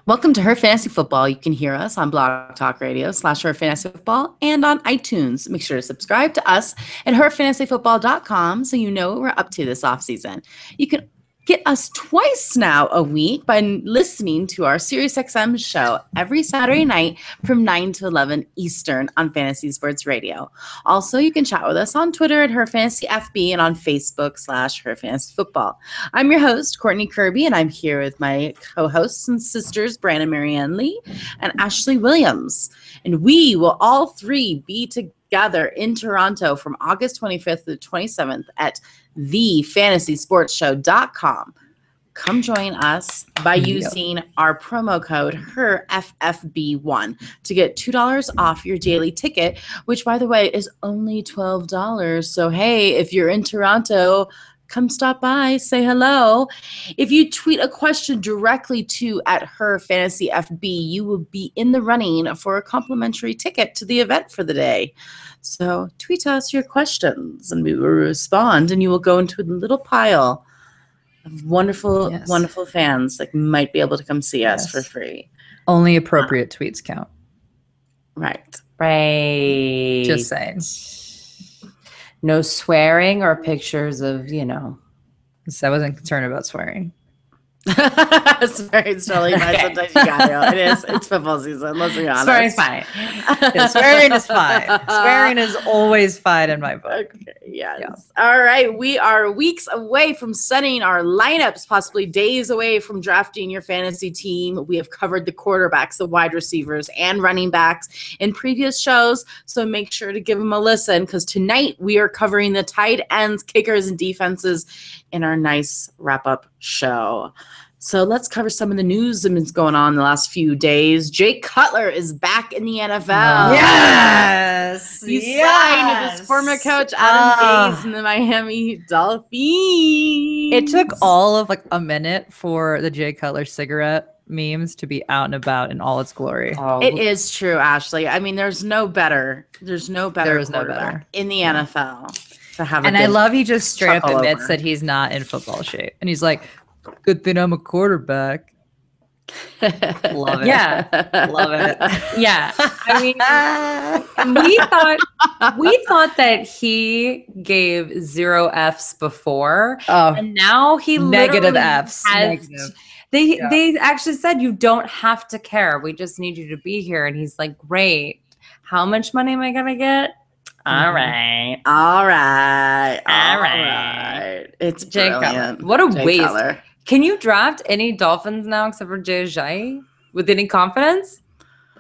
Welcome to Her Fantasy Football. You can hear us on Blog Talk Radio / Her Fantasy Football and on iTunes. Make sure to subscribe to us at herfantasyfootball.com so you know what we're up to this offseason. You can get us twice now a week by listening to our SiriusXM show every Saturday night from 9 to 11 Eastern on Fantasy Sports Radio. Also, you can chat with us on Twitter at HerFantasyFB and on Facebook / Her Fantasy Football. I'm your host, Courtney Kirby, and I'm here with my co-hosts and sisters, Brandon Marianne Lee and Ashley Williams. And we will all three be together in Toronto from August 25th to the 27th at thefantasysportshow.com. Come join us by using our promo code HERFFB1 to get $2 off your daily ticket, which, by the way, is only $12. So, hey, if you're in Toronto, come stop by, say hello. If you tweet a question directly to @HerFantasyFB, you will be in the running for a complimentary ticket to the event for the day. So tweet us your questions and we will respond, and you will go into a little pile of wonderful, wonderful fans that might be able to come see us for free. Only appropriate tweets count. Right. Right. Just saying. No swearing or pictures of, So I wasn't concerned about swearing. Swearing's totally fine. Sometimes you got it. It's football season. Let's be honest. Swearing's fine. Yeah, swearing is fine. Swearing is always fine in my book. Okay, yes. Yeah. All right. We are weeks away from setting our lineups, possibly days away from drafting your fantasy team. We have covered the quarterbacks, the wide receivers, and running backs in previous shows. So make sure to give them a listen, because tonight we are covering the tight ends, kickers, and defenses in our nice wrap-up show. So let's cover some of the news that's going on the last few days. Jay Cutler is back in the NFL. Yes. He signed with his former coach, Adam Gase, in the Miami Dolphins. It took all of a minute for the Jay Cutler cigarette memes to be out and about in all its glory. It is true, Ashley. I mean, there's no better quarterback in the NFL to have. And I love he just straight up admits that he's not in football shape, and he's like, "Good thing I'm a quarterback." Love it. Yeah. Love it. Yeah. I mean, we thought that he gave 0 Fs before. And now he negative Fs. They actually said, you don't have to care. We just need you to be here. And he's like, great. How much money am I going to get? All right. It's Jay brilliant. Cutler. What a Jay waste. Cutler. Can you draft any Dolphins now except for Jay Ajayi with any confidence?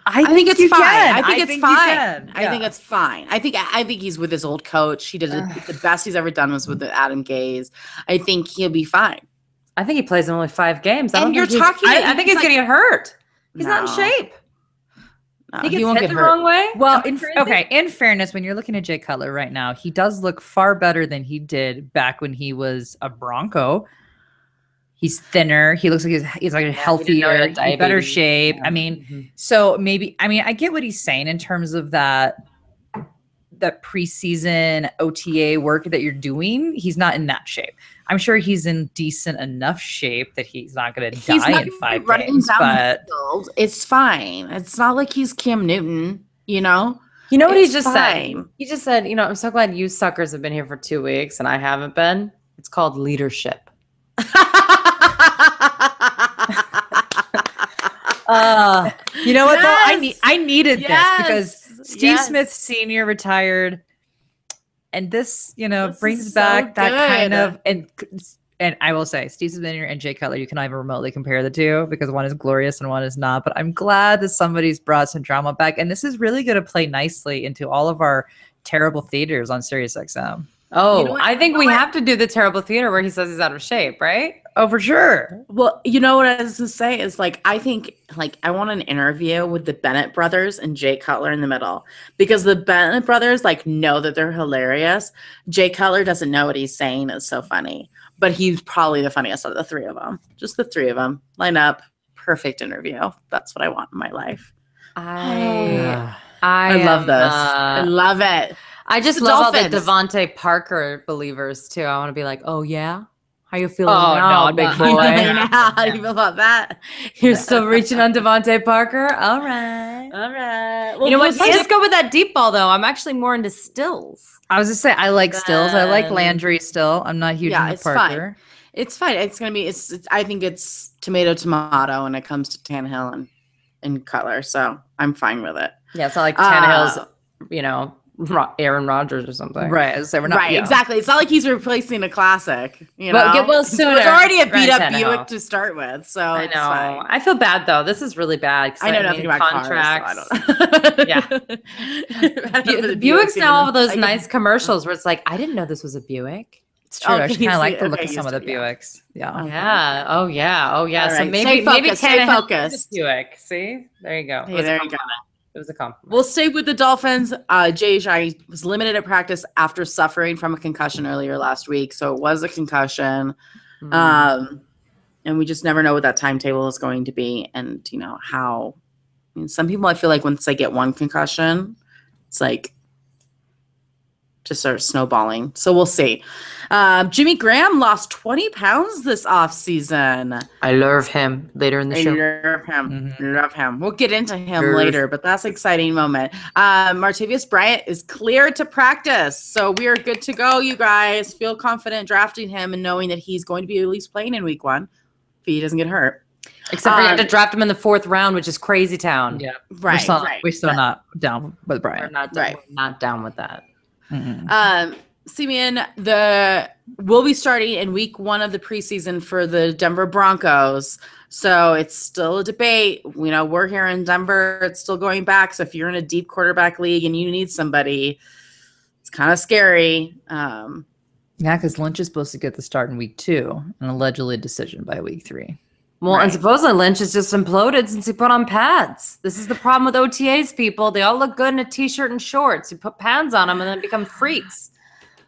I think it's fine. Can. I think it's fine. Yeah. I think it's fine. I think he's with his old coach. He did the best he's ever done was with Adam Gase. I think he'll be fine. I think he plays in only 5 games. And you're talking. I think he's going to get hurt. He's not in shape. No, he gets hit the wrong way. Well, in fairness, when you're looking at Jay Cutler right now, he does look far better than he did back when he was a Bronco. He's thinner. He looks like he's like healthier, in better shape. Yeah. I mean, so maybe, I get what he's saying in terms of that preseason OTA work that you're doing. He's not in that shape. I'm sure he's in decent enough shape that he's not going to die in 5 games. But it's fine. It's not like he's Cam Newton, You know what he just said? He just said, I'm so glad you suckers have been here for 2 weeks and I haven't been. It's called leadership. You know what though? I needed this because Steve Smith Sr. retired, and this brings back that kind of and I will say Steve Smith Sr. and Jay Cutler, you can never remotely compare the two because one is glorious and one is not. But I'm glad that somebody's brought some drama back, and this is really going to play nicely into all of our terrible theaters on SiriusXM. Oh, I think we have to do the terrible theater where he says he's out of shape, right? Oh, for sure. Well, you know what I was going to say is I think I want an interview with the Bennett brothers and Jay Cutler in the middle, because the Bennett brothers know that they're hilarious. Jay Cutler doesn't know what he's saying. It's so funny, but he's probably the funniest out of the 3 of them. Just the 3 of them line up. Perfect interview. That's what I want in my life. I love this. I love it. I just love all the Devontae Parker believers too. I want to be like, oh yeah, How you feeling Oh, now, no, big no. boy? How do you feel about that? You're still reaching on Devontae Parker? All right. All right. Well, You know what? we'll Let's go with that deep ball, though. I'm actually more into stills. I was just say I like Stills. I like Landry still. I'm not huge into it's Parker. fine. It's fine. It's gonna be. I think it's tomato when it comes to Tannehill and Cutler. So I'm fine with it. Yeah, it's not like Tannehill's, Aaron Rodgers or something. Right. So we're not, exactly. It's not like he's replacing a classic. But get well sooner. It was already a beat up Tannehill. Buick to start with. So I it's know. fine. I feel bad though. This is really bad. I know nothing about contracts. Cars, so I don't Yeah. the Buicks now have those nice commercials where it's like, I didn't know this was a Buick. It's true. I Okay, kind of like the okay, look of some of the yeah. Buicks. Yeah. Yeah. Oh yeah. Oh yeah. All So right. maybe Stay Tannehill focused. is a Buick. See, there you go. Hey, there you go. It was a compliment. We'll stay with the Dolphins. Jay Ajayi was limited at practice after suffering from a concussion earlier last week. So it was a concussion. And we just never know what that timetable is going to be. And, how some people, I feel like once they get one concussion, it's like just start snowballing. So we'll see. Jimmy Graham lost 20 pounds this offseason. I love him later in the show. Love him. Mm-hmm. Love him. We'll get into him later, but that's an exciting moment. Martavius Bryant is clear to practice. So we are good to go, you guys. Feel confident drafting him and knowing that he's going to be at least playing in week 1 if he doesn't get hurt. Except for you have to draft him in the 4th round, which is crazy town. Yeah. Right. We're still not down with Bryant. We're not down with that. Mm-hmm. Simeon, will be starting in week 1 of the preseason for the Denver Broncos. So it's still a debate. We're here in Denver. It's still going back. So if you're in a deep quarterback league and you need somebody, it's kind of scary. Yeah, because Lynch is supposed to get the start in week 2 and allegedly a decision by week 3. Well, and supposedly Lynch has just imploded since he put on pads. This is the problem with OTAs, people. They all look good in a t-shirt and shorts. You put pads on them and then become freaks.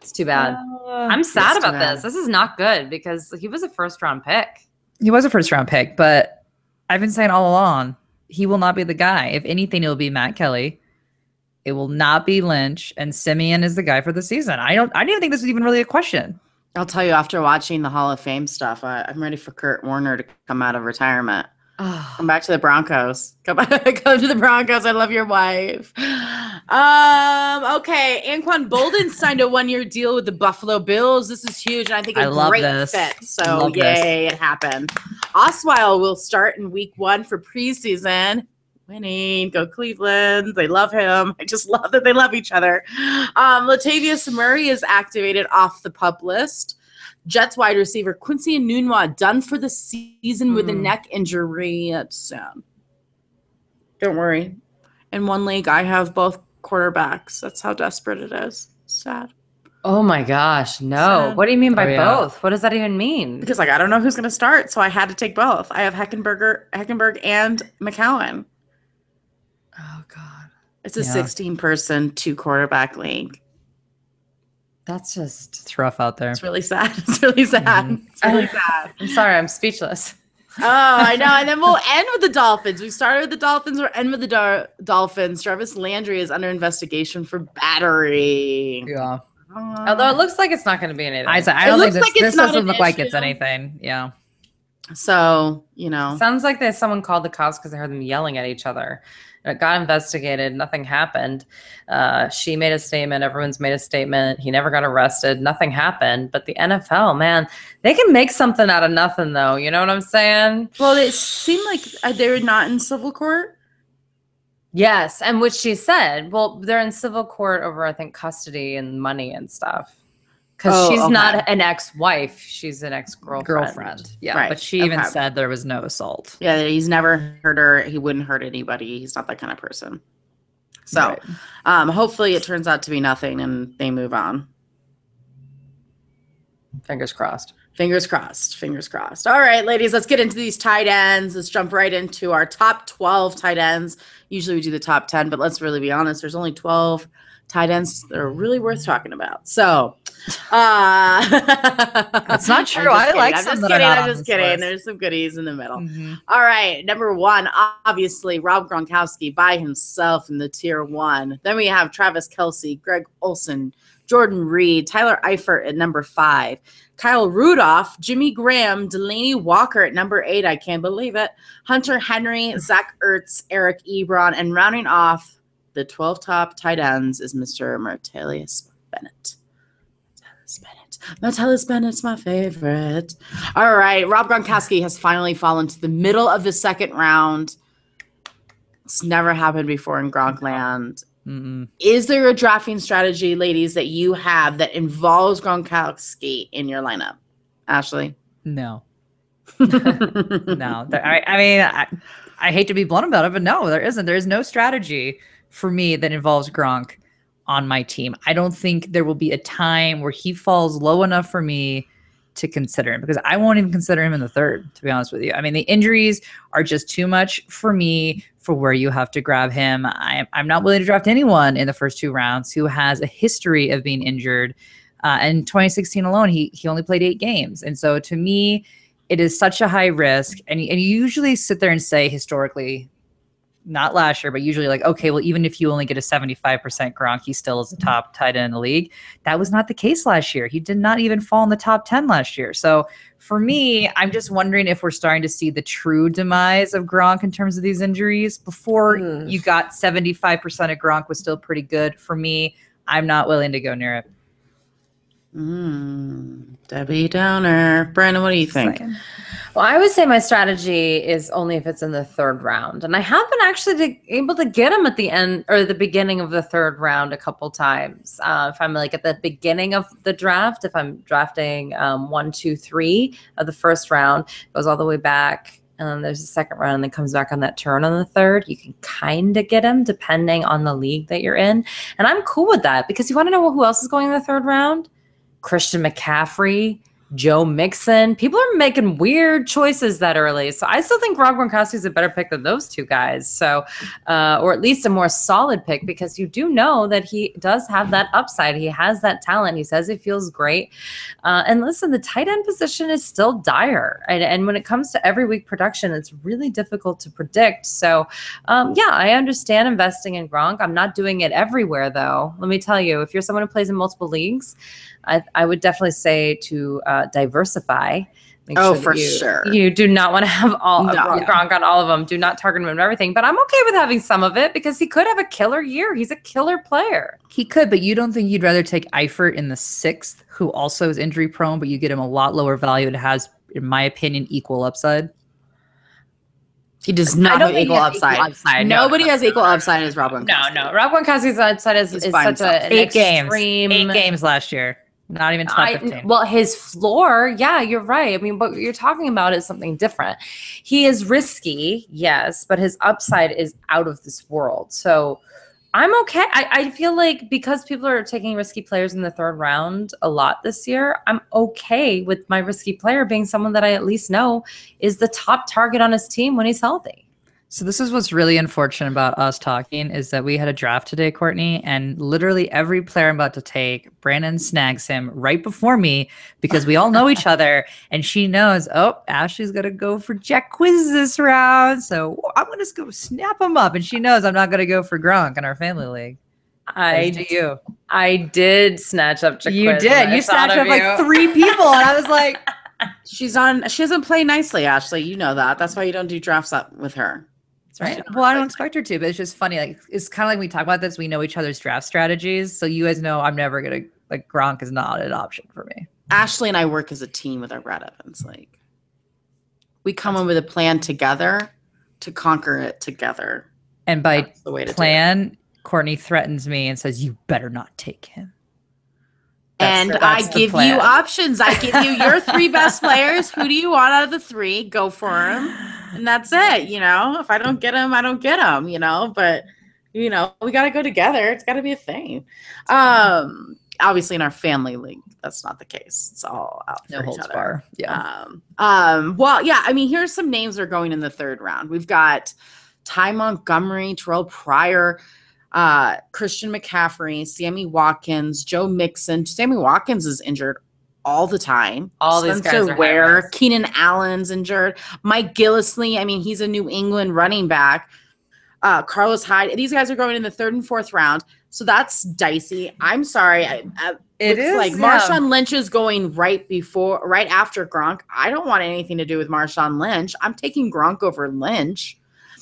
It's too bad. I'm sad about this. This is not good because he was a first-round pick. He was a first-round pick, but I've been saying all along, he will not be the guy. If anything, it will be Matt Kelly. It will not be Lynch, and Simeon is the guy for the season. I didn't even think this was even really a question. I'll tell you, after watching the Hall of Fame stuff, I'm ready for Kurt Warner to come out of retirement. Come back to the Broncos. Come to the Broncos. I love your wife. Okay. Anquan Bolden signed a 1-year deal with the Buffalo Bills. This is huge, and I think a great fit. So, yay, it happened. Osweiler will start in week 1 for preseason. Winning. Go Cleveland. They love him. I just love that they love each other. Latavius Murray is activated off the PUP list. Jets wide receiver Quincy Enunwa done for the season with a neck injury. That's sad. Don't worry. In one league, I have both quarterbacks. That's how desperate it is. Sad. Oh my gosh, no. Sad. What do you mean by both? What does that even mean? Because I don't know who's going to start, so I had to take both. I have Heckenberg and McCowan. Oh God. It's a 16-person 2-quarterback league. That's it's rough out there. It's really sad. It's really sad. It's really sad. I'm sorry, I'm speechless. Oh, I know. And then we'll end with the Dolphins. We started with the Dolphins. We'll end with the Dolphins. Jarvis Landry is under investigation for battery. Yeah. Although it looks like it's not going to be anything. I don't think this doesn't look like it's anything. Yeah. So, Sounds like someone called the cops because they heard them yelling at each other. It got investigated. Nothing happened. She made a statement. Everyone's made a statement. He never got arrested. Nothing happened. But the NFL, man, they can make something out of nothing, though. You know what I'm saying? Well, it seemed like they're not in civil court. Yes. And which she said, well, they're in civil court over, I think, custody and money and stuff. Because she's not an ex-wife. She's an ex-girlfriend. Yeah. Right. But she even said there was no assault. Yeah. He's never hurt her. He wouldn't hurt anybody. He's not that kind of person. So hopefully it turns out to be nothing and they move on. Fingers crossed. Fingers crossed. Fingers crossed. All right, ladies, let's get into these tight ends. Let's jump right into our top 12 tight ends. Usually we do the top 10, but let's really be honest. There's only 12 tight ends that are really worth talking about. So that's not true. I like some that are not on this list. There's some goodies in the middle. All right, number 1, obviously Rob Gronkowski by himself in the tier 1. Then we have Travis Kelce, Greg Olsen, Jordan Reed, Tyler Eifert at number 5, Kyle Rudolph, Jimmy Graham, Delaney Walker at number 8. I can't believe it. Hunter Henry, Zach Ertz, Eric Ebron, and rounding off the 12 top tight ends is Mr. Martellus Bennett. Martellus Bennett's my favorite. All right, Rob Gronkowski has finally fallen to the middle of the second round. It's never happened before in Gronkland. Is there a drafting strategy, ladies, that you have that involves Gronkowski in your lineup? Ashley? No. No. I hate to be blunt about it, but no, there isn't. There is no strategy for me that involves Gronk on my team. I don't think there will be a time where he falls low enough for me to consider him, because I won't even consider him in the third, to be honest with you. I mean, the injuries are just too much for me for where you have to grab him. I'm not willing to draft anyone in the first 2 rounds who has a history of being injured. In 2016 alone, he only played 8 games. And so to me, it is such a high risk. And you usually sit there and say historically, not last year, but usually like, okay, well, even if you only get a 75% Gronk, he still is the top tight end in the league. That was not the case last year. He did not even fall in the top 10 last year. So for me, I'm just wondering if we're starting to see the true demise of Gronk in terms of these injuries. Before you got 75% of Gronk was still pretty good. For me, I'm not willing to go near it. Debbie Downer. Brandon, what do you think? Well, I would say my strategy is only if it's in the 3rd round. And I have been actually able to get him at the end or the beginning of the 3rd round a couple times. If I'm like at the beginning of the draft, if I'm drafting 1, 2, 3 of the 1st round, goes all the way back. And then there's a 2nd round and then comes back on that turn on the 3rd. You can kind of get him depending on the league that you're in. And I'm cool with that, because you want to know who else is going in the 3rd round? Christian McCaffrey, Joe Mixon. People are making weird choices that early. So I still think Rob Gronkowski is a better pick than those 2 guys. So, or at least a more solid pick, because you do know that he does have that upside. He has that talent. He says he feels great. And listen, the tight end position is still dire. And when it comes to every week production, it's really difficult to predict. So yeah, I understand investing in Gronk. I'm not doing it everywhere though. Let me tell you, if you're someone who plays in multiple leagues, I would definitely say to diversify. Sure. You do not want to have Gronk on all of them. Do not target him and everything. But I'm okay with having some of it, because he could have a killer year. He's a killer player. He could, but you don't think you'd rather take Eifert in the 6th, who also is injury prone, but you get him a lot lower value and has, in my opinion, equal upside? He does not have equal upside. Nobody has equal upside as Rob Gronkowski. No. Rob Gronkowski's upside is such an 8 extreme. 8 games last year. Not even top 15. Well, his floor, yeah, you're right. I mean, what you're talking about is something different. He is risky, yes, but his upside is out of this world. So I'm okay. I feel like because people are taking risky players in the 3rd round a lot this year, I'm okay with my risky player being someone that I at least know is the top target on his team when he's healthy. So this is what's really unfortunate about us talking, is that we had a draft today, Courtney, and literally every player I'm about to take, Brandon snags him right before me, because we all know each other, and she knows, oh, Ashley's going to go for Jack Quiz this round, so I'm going to go snap him up, and she knows I'm not going to go for Gronk in our family league. I did snatch up Jack Quiz. You did. You snatched up like 3 people, and I was like, she doesn't play nicely, Ashley. You know that. That's why you don't do drafts up with her. Right. Well, I don't expect her to, but it's just funny. Like, it's kind of like we talk about this. We know each other's draft strategies. So you guys know I'm never going to, like, Gronk is not an option for me. Ashley and I work as a team with our Brad Evans. Like, we come up with a plan together to conquer it together. And by the way to plan, Courtney threatens me and says, you better not take him. I give you options. I give you your 3 best players. Who do you want out of the 3? Go for them. And that's it. You know, if I don't get them, I don't get them, you know, but we got to go together. It's got to be a thing. Obviously in our family league, that's not the case. It's all out for each other. Bar. Yeah. Well, yeah, I mean, here's some names that are going in the 3rd round. We've got Ty Montgomery, Terrell Pryor, Christian McCaffrey, Sammy Watkins, Joe Mixon. Sammy Watkins is injured all the time. These guys are Ware, Keenan Allen's injured. Mike Gillislee, I mean, he's a New England running back. Carlos Hyde. These guys are going in the 3rd and 4th round. So that's dicey. I'm sorry. It looks like Marshawn Lynch is going right after Gronk. I don't want anything to do with Marshawn Lynch. I'm taking Gronk over Lynch.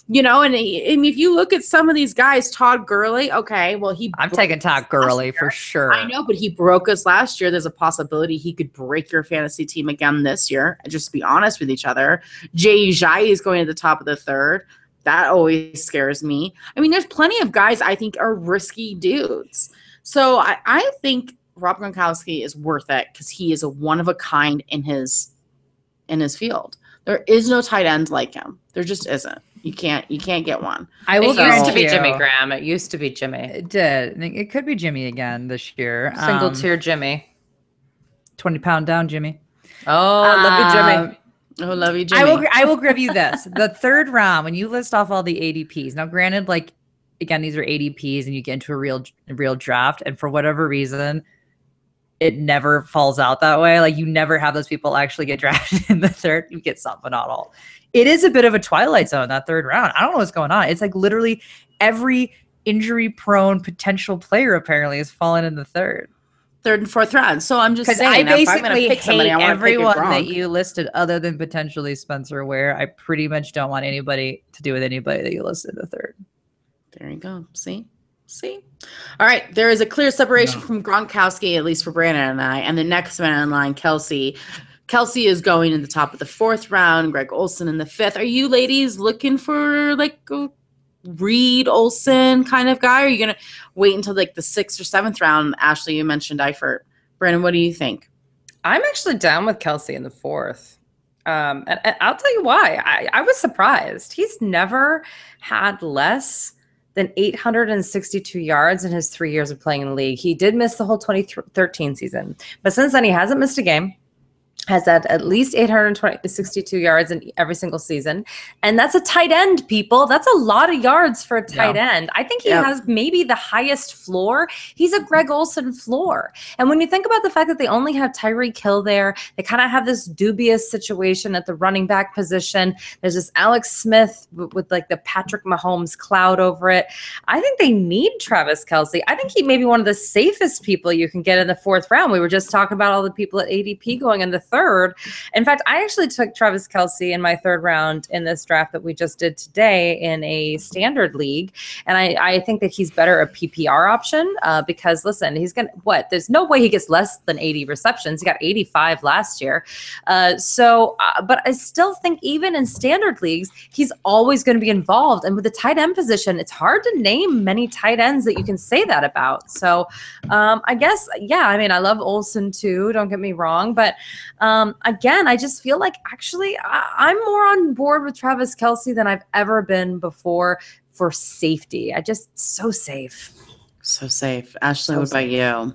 You know, and if you look at some of these guys, Todd Gurley, okay, well, I'm taking Todd Gurley for sure. I know, but he broke us last year. There's a possibility he could break your fantasy team again this year. Just be honest with each other. Jay Ajayi is going to the top of the 3rd. That always scares me. I mean, there's plenty of guys I think are risky dudes. So I think Rob Gronkowski is worth it because he is a one of a kind in his field. There is no tight end like him. There just isn't. You can't get one. It used to be Jimmy Graham. It used to be Jimmy. It did. It could be Jimmy again this year. Single tier Jimmy. 20 pound down Jimmy. Oh, love you, Jimmy. Oh, love you, Jimmy. I will give you this. The 3rd round, when you list off all the ADPs. Now, granted, like, again, these are ADPs and you get into a real draft. And for whatever reason, it never falls out that way. Like, you never have those people actually get drafted in the 3rd. You get some, but not all. It is a bit of a twilight zone, that 3rd round. I don't know what's going on. It's like literally every injury-prone potential player apparently has fallen in the 3rd. 3rd and 4th round. So I'm just saying, I basically hate everyone that you listed other than potentially Spencer Ware. I pretty much don't want anybody to do with anybody that you listed in the 3rd. There you go. See? All right. There is a clear separation from Gronkowski, at least for Brandon and I. And the next man in line, Kelsey. Kelsey is going in the top of the 4th round. Greg Olsen in the 5th. Are you ladies looking for like a Reed Olsen kind of guy? Or are you going to wait until like the 6th or 7th round? Ashley, you mentioned Eifert. Brandon, what do you think? I'm actually down with Kelsey in the 4th. And I'll tell you why. I was surprised. He's never had less than 862 yards in his 3 years of playing in the league. He did miss the whole 2013 season. But since then, he hasn't missed a game. Has had at least 862 yards in every single season. And that's a tight end, people. That's a lot of yards for a tight end. I think he has maybe the highest floor. He's a Greg Olsen floor. And when you think about the fact that they only have Tyreek Hill there, they kind of have this dubious situation at the running back position. There's this Alex Smith with like the Patrick Mahomes cloud over it. I think they need Travis Kelce. I think he may be one of the safest people you can get in the 4th round. We were just talking about all the people at ADP going in the 3rd. In fact, I actually took Travis Kelce in my 3rd round in this draft that we just did today in a standard league. And I think that he's better a PPR option because, listen, he's going to, there's no way he gets less than 80 receptions. He got 85 last year. But I still think even in standard leagues, he's always going to be involved. And with the tight end position, it's hard to name many tight ends that you can say that about. So I guess, I mean, I love Olsen too, don't get me wrong. But again, I just feel like actually I'm more on board with Travis Kelce than I've ever been before for safety. So safe. So safe. Ashley, what about you?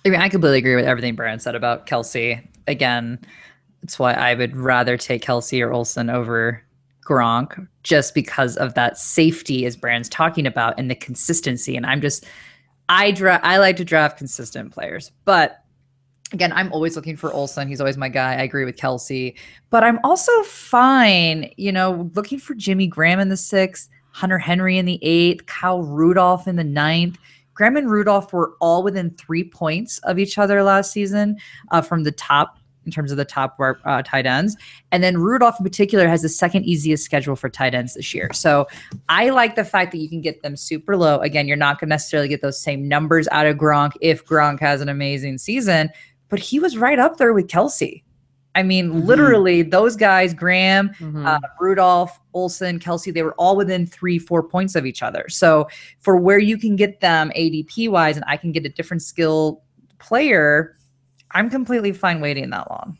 I mean, I completely agree with everything Brian said about Kelce. Again, that's why I would rather take Kelce or Olsen over Gronk, just because of that safety, as Brian's talking about, and the consistency. And I like to draft consistent players, but again, I'm always looking for Olsen. He's always my guy. I agree with Kelce, but I'm also fine, looking for Jimmy Graham in the 6th, Hunter Henry in the 8th, Kyle Rudolph in the 9th. Graham and Rudolph were all within 3 points of each other last season from the top, in terms of the top tight ends. And then Rudolph in particular has the 2nd easiest schedule for tight ends this year. So I like the fact that you can get them super low. Again, you're not going to necessarily get those same numbers out of Gronk if Gronk has an amazing season, but he was right up there with Kelce. I mean, literally those guys, Graham, Rudolph, Olsen, Kelce, they were all within 3-4 points of each other. So for where you can get them ADP wise, and I can get a different skill player, I'm completely fine waiting that long.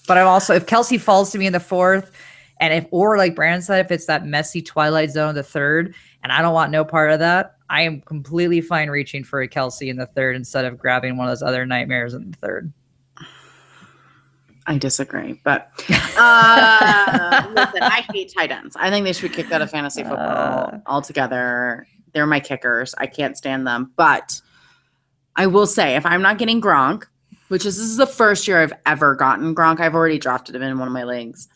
But I'm also, if Kelce falls to me in the 4th, and or like Brandon said, if it's that messy twilight zone of the 3rd, and I don't want no part of that, I am completely fine reaching for a Kelce in the 3rd instead of grabbing one of those other nightmares in the 3rd. I disagree, but listen, I hate tight ends. I think they should be kicked out of fantasy football altogether. They're my kickers. I can't stand them. But I will say, if I'm not getting Gronk, which this is the first year I've ever gotten Gronk, I've already drafted him in one of my leagues.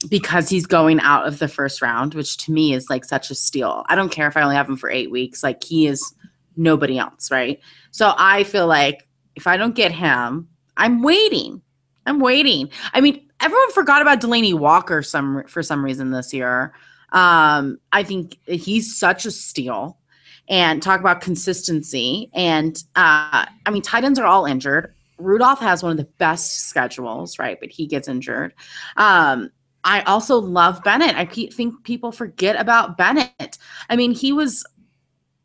because he's going out of the first round, which to me is like such a steal. I don't care if I only have him for 8 weeks. Like he is nobody else, right? So I feel like if I don't get him, I'm waiting. I mean, everyone forgot about Delaney Walker for some reason this year. I think he's such a steal. And talk about consistency. And I mean, tight ends are all injured. Rudolph has one of the best schedules, right? But he gets injured. I also love Bennett. I think people forget about Bennett. I mean, he was,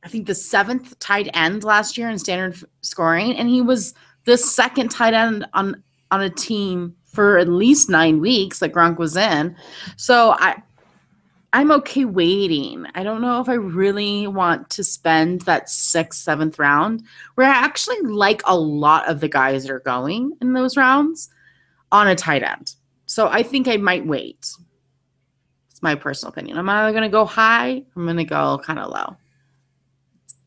I think, the 7th tight end last year in standard scoring, and he was the 2nd tight end on a team for at least 9 weeks that Gronk was in. So I'm okay waiting. I don't know if I really want to spend that 6th, 7th round, where I actually like a lot of the guys that are going in those rounds on a tight end. So I think I might wait. It's my personal opinion. I'm either going to go high, I'm going to go kind of low.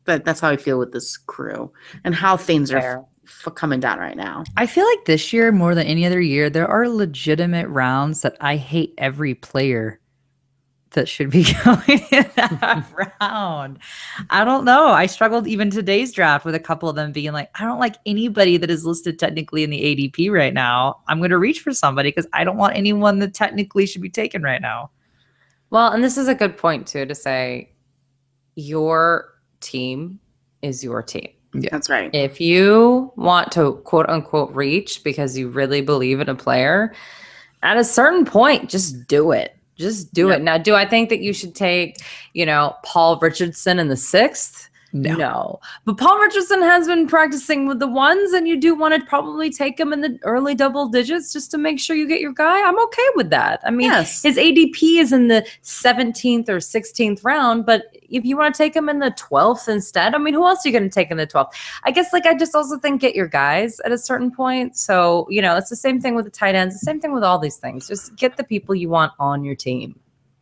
But that's how I feel with this crew and how things are coming down right now. I feel like this year, more than any other year, there are legitimate rounds that I hate every player that should be going in that round. I don't know. I struggled even today's draft with a couple of them being like, I don't like anybody that is listed technically in the ADP right now. I'm going to reach for somebody because I don't want anyone that technically should be taken right now. Well, and this is a good point too, to say your team is your team. Yeah, that's right. If you want to quote unquote reach because you really believe in a player, at a certain point, just do it. Just do it. Now, do I think that you should take, Paul Richardson in the 6th? No. But Paul Richardson has been practicing with the ones, and you do want to probably take him in the early double digits just to make sure you get your guy. I'm okay with that. I mean, his ADP is in the 17th or 16th round, but if you want to take him in the 12th instead, I mean, who else are you going to take in the 12th? I guess, I just also think get your guys at a certain point. So, it's the same thing with the tight ends, the same thing with all these things. Just get the people you want on your team.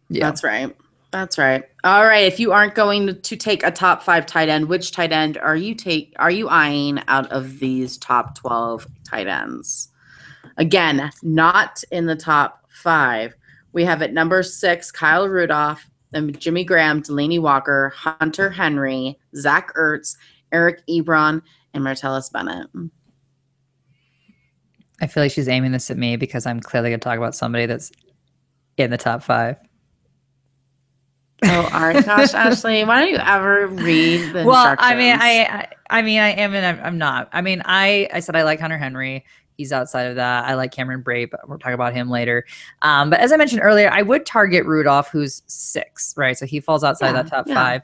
Yeah. That's right. That's right. All right. If you aren't going to take a top 5 tight end, which tight end are you eyeing out of these top 12 tight ends? Again, not in the top 5. We have at number 6, Kyle Rudolph, then Jimmy Graham, Delaney Walker, Hunter Henry, Zach Ertz, Eric Ebron, and Martellus Bennett. I feel like she's aiming this at me because I'm clearly going to talk about somebody that's in the top 5. Oh, all right, gosh, Ashley, why don't you ever read the instructions? Well, I am and I'm not. I mean, I said I like Hunter Henry. He's outside of that. I like Cameron Brate, but we'll talk about him later. But as I mentioned earlier, I would target Rudolph, who's 6, right? So he falls outside that top 5,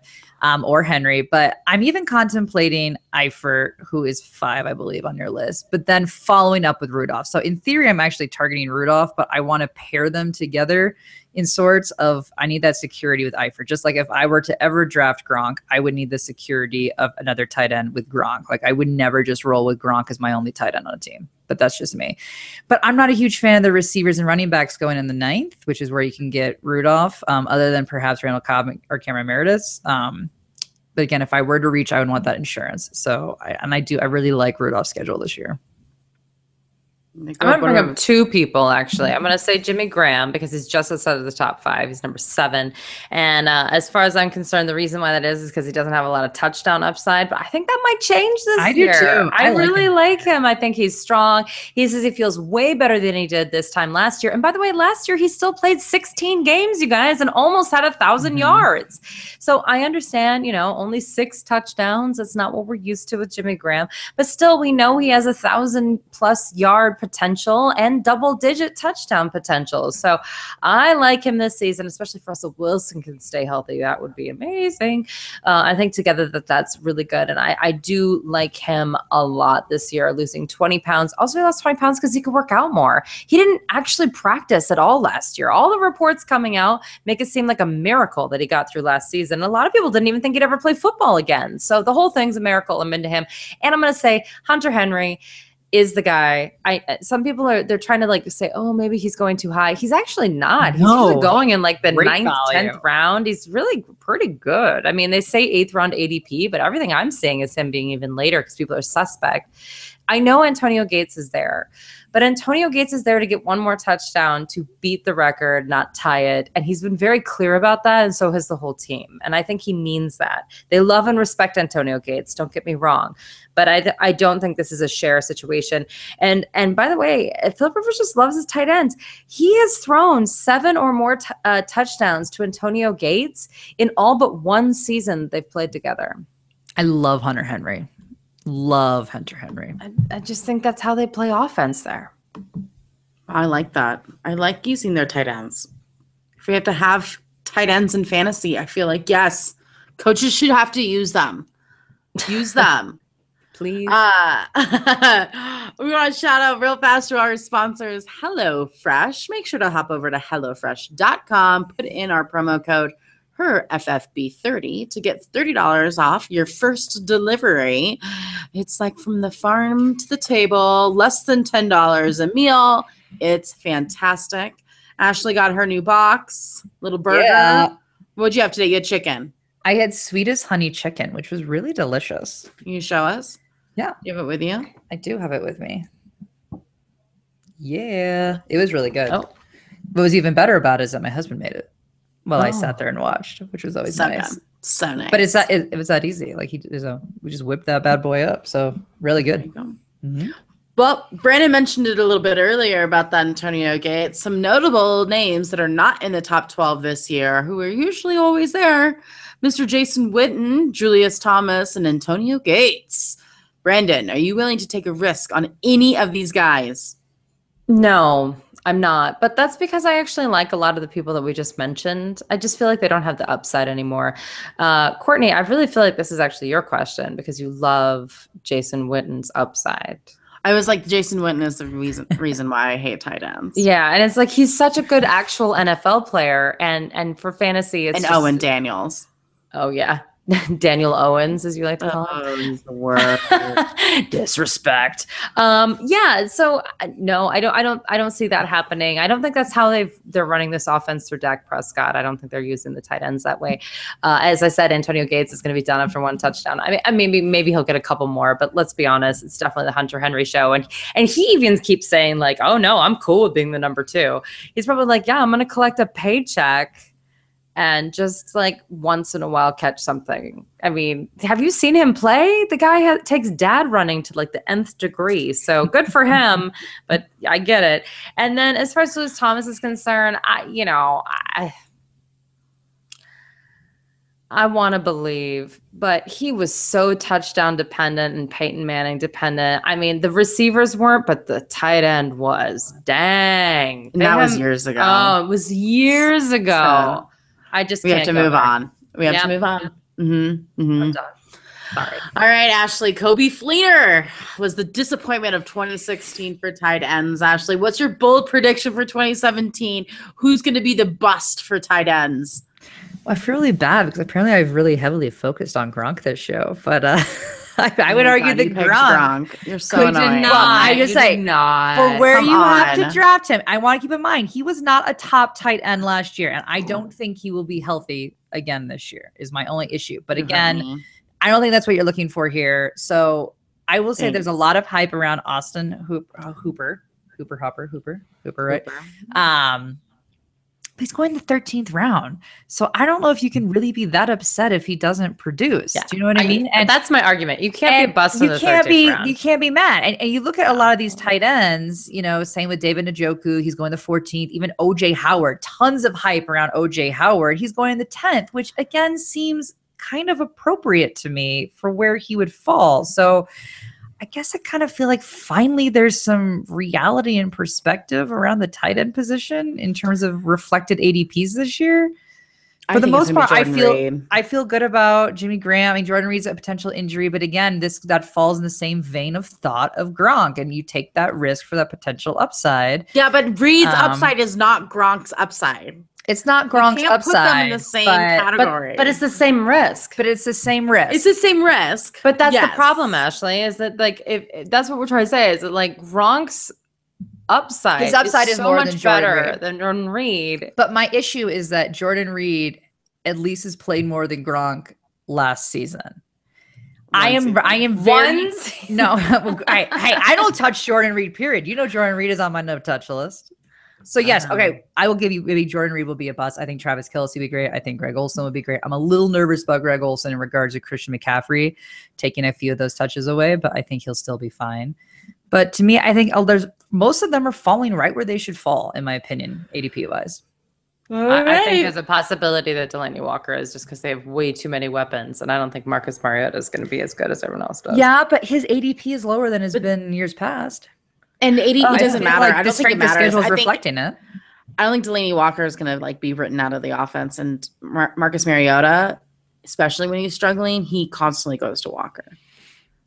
or Henry. But I'm even contemplating Eifert, who is 5, I believe, on your list. But then following up with Rudolph. So in theory, I'm actually targeting Rudolph, but I want to pair them together in sorts of, I need that security with Eifert. Just like if I were to ever draft Gronk, I would need the security of another tight end with Gronk. Like I would never just roll with Gronk as my only tight end on a team. But that's just me. But I'm not a huge fan of the receivers and running backs going in the 9th, which is where you can get Rudolph, other than perhaps Randall Cobb or Cameron Meredith. But again, if I were to reach, I would want that insurance. So I really like Rudolph's schedule this year. I'm going to bring up 2 people, actually. I'm going to say Jimmy Graham because he's just outside of the top 5. He's number 7. And as far as I'm concerned, the reason why that is because he doesn't have a lot of touchdown upside. But I think that might change this year. I do, too. I really like him. I think he's strong. He says he feels way better than he did this time last year. And by the way, last year he still played 16 games, you guys, and almost had 1,000 yards. So I understand, only 6 touchdowns. That's not what we're used to with Jimmy Graham. But still, we know he has 1,000+ yard potential and double-digit touchdown potential. So I like him this season, especially if Russell Wilson can stay healthy. That would be amazing. I think together that's really good. And I do like him a lot this year, losing 20 pounds. Also, he lost 20 pounds because he could work out more. He didn't actually practice at all last year. All the reports coming out make it seem like a miracle that he got through last season. A lot of people didn't even think he'd ever play football again. So the whole thing's a miracle. I'm into him. And I'm going to say Hunter Henry is the guy. Some people they're trying to say, oh, maybe he's going too high. He's actually not. He's usually going in the 9th, 10th round. He's really pretty good. I mean, they say 8th round ADP, but everything I'm seeing is him being even later because people are suspect. I know Antonio Gates is there, But Antonio Gates is there to get one more touchdown to beat the record, not tie it. And he's been very clear about that, and so has the whole team. And I think he means that. They love and respect Antonio Gates, don't get me wrong. But I don't think this is a share situation. And by the way, Philip Rivers just loves his tight ends. He has thrown 7 or more touchdowns to Antonio Gates in all but one season they've played together. I love Hunter Henry. Love Hunter Henry. I just think that's how they play offense there. I like that. I like using their tight ends. If we have to have tight ends in fantasy, I feel like, yes, coaches should have to use them. Use them. Please. We want to shout out real fast to our sponsors, HelloFresh. Make sure to hop over to HelloFresh.com, put in our promo code HerFFB30 to get $30 off your first delivery. It's like from the farm to the table, less than $10 a meal. It's fantastic. Ashley got her new box, little burger. Yeah. What'd you have today? You had chicken. I had sweetest honey chicken, which was really delicious. Can you show us? Yeah. You have it with you? I do have it with me. Yeah. It was really good. Oh. What was even better about it is that my husband made it while I sat there and watched, which was always nice. Good. So nice. But it was that easy. Like we just whipped that bad boy up. So really good. Mm-hmm. Well, Brandon mentioned it a little bit earlier about that Antonio Gates. Some notable names that are not in the top 12 this year, who are usually always there. Mr. Jason Witten, Julius Thomas, and Antonio Gates. Brandon, are you willing to take a risk on any of these guys? No, I'm not. But that's because I actually like a lot of the people that we just mentioned. I just feel like they don't have the upside anymore. Courtney, I really feel like this is actually your question because you love Jason Witten's upside. I was like, Jason Witten is the reason why I hate tight ends. Yeah, and it's like he's such a good actual NFL player, and for fantasy, it's just, Owen Daniels. Oh yeah, Daniel Owens, as you like to call him. Oh, he's the worst. Disrespect. Yeah. So no, I don't see that happening. I don't think that's how they're running this offense through Dak Prescott. I don't think they're using the tight ends that way. As I said, Antonio Gates is going to be done after one touchdown. I mean, maybe he'll get a couple more, but let's be honest, it's definitely the Hunter Henry show. And he even keeps saying like, "Oh no, I'm cool with being the number 2." He's probably like, "Yeah, I'm going to collect a paycheck and just like once in a while catch something." I mean, have you seen him play? The guy takes dad running to like the nth degree. So good for him, but I get it. And then as far as Julius Thomas is concerned, I want to believe, but he was so touchdown dependent and Peyton Manning dependent. I mean, the receivers weren't, but the tight end was. Dang. And that was years ago. Oh, it was years ago. So I just we have to move on. We have to move on. Mm-hmm. Mm-hmm. I'm done. Sorry. All right, Ashley. Kobe Fleener was the disappointment of 2016 for tight ends. Ashley, what's your bold prediction for 2017? Who's going to be the bust for tight ends? Well, I feel really bad because apparently I've really heavily focused on Gronk this show, but I would argue that Gronk. You're so annoying. Well, I just say for where you have to draft him. I want to keep in mind he was not a top tight end last year, and I don't think he will be healthy again this year. Is my only issue. But again, I don't think that's what you're looking for here. So I will say there's a lot of hype around Austin Hooper, right? He's going the 13th round. So I don't know if you can really be that upset if he doesn't produce. Yeah. Do you know what I mean? And that's my argument. You can't be busted in the 13th round. You can't be mad. And you look at a lot of these tight ends, same with David Njoku. He's going the 14th. Even OJ Howard. Tons of hype around OJ Howard. He's going in the 10th, which again seems kind of appropriate to me for where he would fall. So I guess I kind of feel like finally there's some reality and perspective around the tight end position in terms of reflected ADPs this year. For the most part, I feel good about Jimmy Graham. I mean, Jordan Reed's a potential injury, but again, that falls in the same vein of thought of Gronk, and you take that risk for that potential upside. Yeah, but Reed's upside is not Gronk's upside. It's not Gronk's upside. Put them in the same category. But it's the same risk. But it's the same risk. It's the same risk. But that's the problem, Ashley, is that like if that's what we're trying to say is that like Gronk's upside, his upside is so more much than better than Jordan Reed. But my issue is that Jordan Reed at least has played more than Gronk last season. I am very no. I don't touch Jordan Reed. Period. You know, Jordan Reed is on my no touch list. So yes, okay. I will give you maybe Jordan Reed will be a bust. I think Travis Kelce would be great. I think Greg Olsen would be great. I'm a little nervous about Greg Olsen in regards to Christian McCaffrey taking a few of those touches away, but I think he'll still be fine. But to me, I think there's most of them are falling right where they should fall, in my opinion, ADP wise. I think there's a possibility that Delaney Walker is just because they have way too many weapons, and I don't think Marcus Mariota is going to be as good as everyone else does. Yeah, but his ADP is lower than it's been in years past. And ADP doesn't matter. Like I don't think it matters. The schedule's reflecting it. I don't think Delaney Walker is going to like be written out of the offense. And Marcus Mariota, especially when he's struggling, he constantly goes to Walker.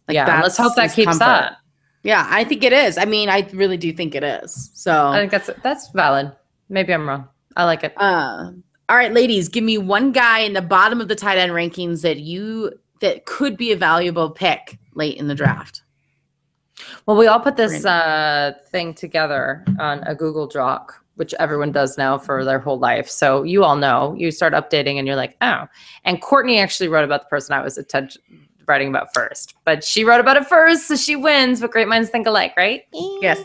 Like, yeah, let's hope that keeps that. Yeah, I think it is. I mean, I really do think it is. So I think that's valid. Maybe I'm wrong. I like it. All right, ladies, give me one guy in the bottom of the tight end rankings that could be a valuable pick late in the draft. Well, we all put this thing together on a Google Doc, which everyone does now for their whole life. So you all know, you start updating and you're like, oh. And Courtney actually wrote about the person I was writing about first, but she wrote about it first, so she wins. But great minds think alike, right? Yes.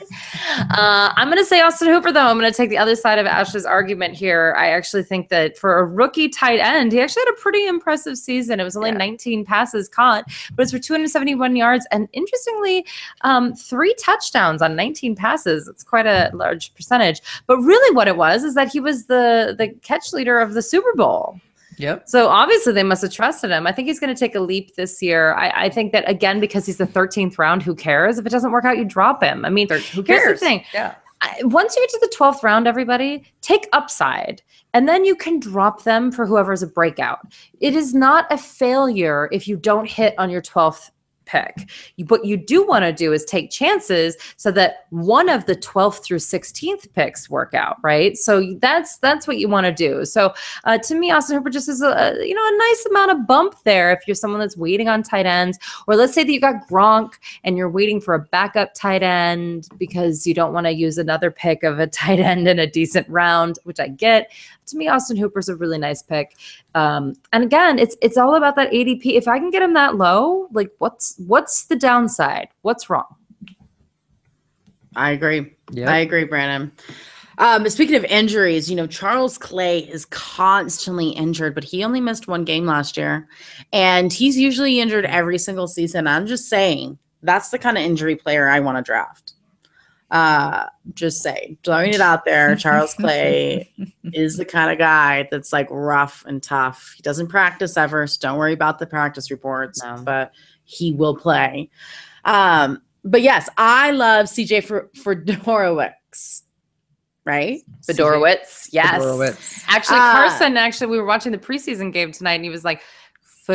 I'm going to say Austin Hooper, though. I'm going to take the other side of Ashley's argument here. I actually think that for a rookie tight end, he actually had a pretty impressive season. It was only 19 passes caught, but it's for 271 yards. And interestingly, 3 touchdowns on 19 passes. It's quite a large percentage. But really what it was is that he was the catch leader of the Super Bowl. Yep. So obviously they must have trusted him. I think he's going to take a leap this year. I think that, again, because he's the 13th round, who cares? If it doesn't work out, you drop him. I mean, who cares? Here's the thing. Yeah. Once you get to the 12th round, everybody, take upside. And then you can drop them for whoever's a breakout. It is not a failure if you don't hit on your 12th pick. What you do want to do is take chances so that one of the 12th through 16th picks work out, right? So that's what you want to do. So to me, Austin Hooper just is a nice amount of bump there if you're someone that's waiting on tight ends, or let's say that you got Gronk and you're waiting for a backup tight end because you don't want to use another pick of a tight end in a decent round, which I get. To me, Austin Hooper's a really nice pick. And again, it's all about that ADP. If I can get him that low, like what's the downside? What's wrong? I agree. Yep. I agree, Brandon. Speaking of injuries, Charles Clay is constantly injured, but he only missed 1 game last year. And he's usually injured every single season. I'm just saying, that's the kind of injury player I want to draft. Just say, throwing it out there. Charles Clay is the kind of guy that's like rough and tough. He doesn't practice ever, so don't worry about the practice reports, but he will play. But yes, I love CJ Fedorowicz, right? Fedorowicz, yes. Fedorowicz. Carson, we were watching the preseason game tonight, and he was like, he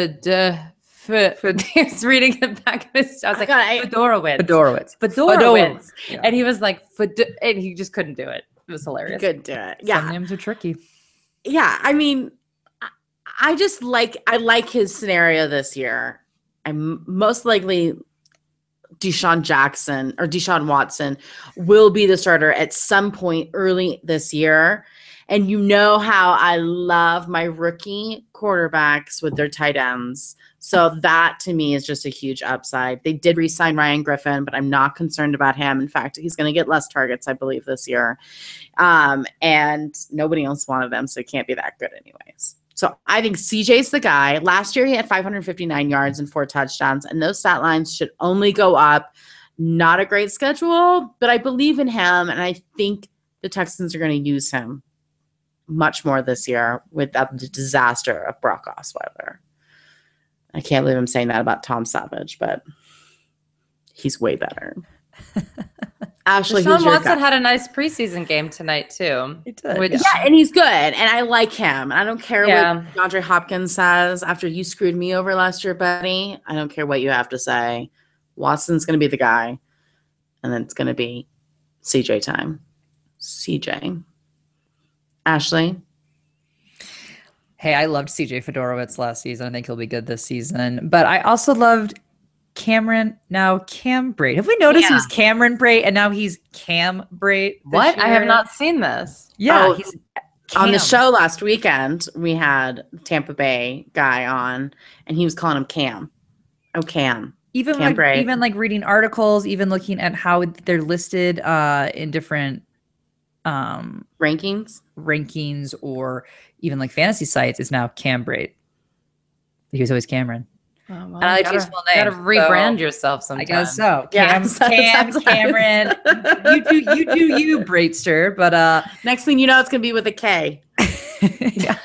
was reading it back. I was like, Fedorowicz. Yeah. And he was like, and he just couldn't do it. It was hilarious. He couldn't do it. Yeah. Some names are tricky. Yeah. I mean, I like his scenario this year. I'm most likely Deshaun Watson will be the starter at some point early this year. And you know how I love my rookie quarterbacks with their tight ends. So that to me is just a huge upside. They did re-sign Ryan Griffin, but I'm not concerned about him. In fact, he's going to get less targets, I believe, this year. And nobody else wanted him, so it can't be that good anyways. So I think CJ's the guy. Last year he had 559 yards and 4 touchdowns, and those stat lines should only go up. Not a great schedule, but I believe in him, and I think the Texans are going to use him much more this year without the disaster of Brock Osweiler. I can't believe I'm saying that about Tom Savage, but he's way better. Ashley, Deshaun Watson had a nice preseason game tonight too. He did. And he's good, and I like him. I don't care what DeAndre Hopkins says after you screwed me over last year, buddy. I don't care what you have to say. Watson's going to be the guy, and then it's going to be CJ time. CJ. Ashley? Hey, I loved CJ Fedorowicz last season. I think he'll be good this season. But I also loved Cam Brate. Have we noticed he was Cameron Brate and now he's Cam Brate? What? I have not seen this. Yeah. He's on the show last weekend, we had Tampa Bay guy on, and he was calling him Cam. Oh, Cam. Even like reading articles, even looking at how they're listed in different rankings or even like fantasy sites is now Cam Braid. He was always Cameron. Oh, well, and I like his full name. Gotta rebrand yourself sometime. I guess so. Cam, Cameron. you do you, Braidster. But next thing you know, it's gonna be with a K. But